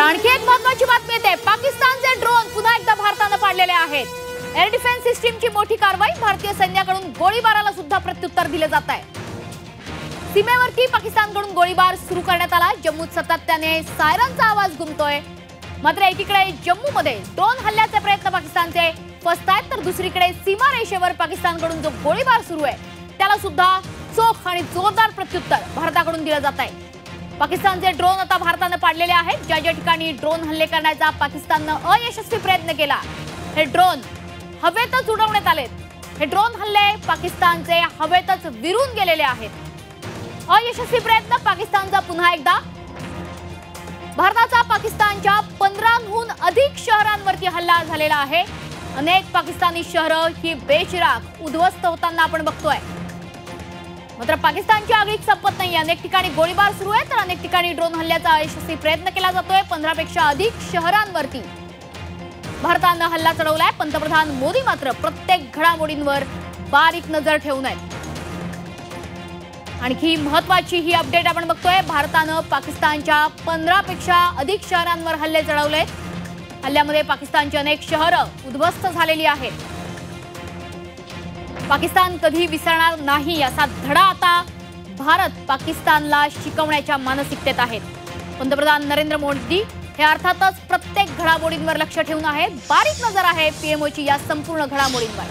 आणखी एक महत्त्वाची बातमी येते। पाकिस्तानचे ड्रोन पुन्हा एकदा भारताने पाडलेले आहेत। एअर डिफेन्स सिस्टीमची मोठी कारवाई, भारतीय सैन्याकडून गोळीबाराला सुद्धा प्रत्युत्तर दिले जात आहे। सीमेवरती पाकिस्तानकडून गोळीबार सुरू करण्यात आला। जम्मूत सातत्याने सायरनचा आवाज घुमतोय। मात्र एकीकडे जम्मूमध्ये ड्रोन हल्ल्याचे प्रयत्न पाकिस्तानचे फसतायत, तर दुसरीकडे सीमा रेषेवर पाकिस्तानकडून जो गोळीबार सुरू आहे त्याला सुद्धा चोख आणि जोरदार प्रत्युत्तर भारताकडून दिले जात आहे। पाकिस्तानचे ड्रोन आता भारताने पाडलेले आहेत। ज्या ज्या ठिकाणी ड्रोन हल्ले करण्याचा पाकिस्तानने अयशस्वी प्रयत्न केला, हे ड्रोन हवेतच उडवण्यात आलेत। हे ड्रोन हल्ले पाकिस्तानचे हवेतच विरून गेलेले आहेत। अयशस्वी प्रयत्न पाकिस्तानचा पुन्हा एकदा। भारताचा पाकिस्तानच्या 15हून अधिक शहरांवरती हल्ला झालेला आहे। अनेक पाकिस्तानी शहरं ही बेचिराख उद्ध्वस्त होताना आपण बघतोय। मात्र पाकिस्तानची आगळीक संपत नाही। अनेक ठिकाणी गोळीबार सुरू आहे, तर अनेक ठिकाणी ड्रोन हल्ल्याचा अयशस्वी प्रयत्न केला जातोय। 15 पेक्षा अधिक शहरांवरती भारताने हल्ला चढवलाय। पंतप्रधान मोदी मात्र प्रत्येक घडामोडींवर बारीक नजर ठेवून आहेत। आणखी महत्त्वाची ही अपडेट आपण बघतोय। भारताने पाकिस्तानच्या 15 पेक्षा अधिक शहरांवर हल्ले चढवलेत। हल्ल्यामध्ये पाकिस्तानची अनेक शहरं उद्ध्वस्त झालेली आहेत। पाकिस्तान कधी विसरणार नाही असा धडा आता भारत पाकिस्तानला शिकवण्याच्या मानसिकतेत आहेत। पंतप्रधान नरेंद्र मोदी हे अर्थातच प्रत्येक घडामोडींवर लक्ष ठेवून आहेत। बारीक नजर आहे पीएमओची या संपूर्ण घडामोडींवर।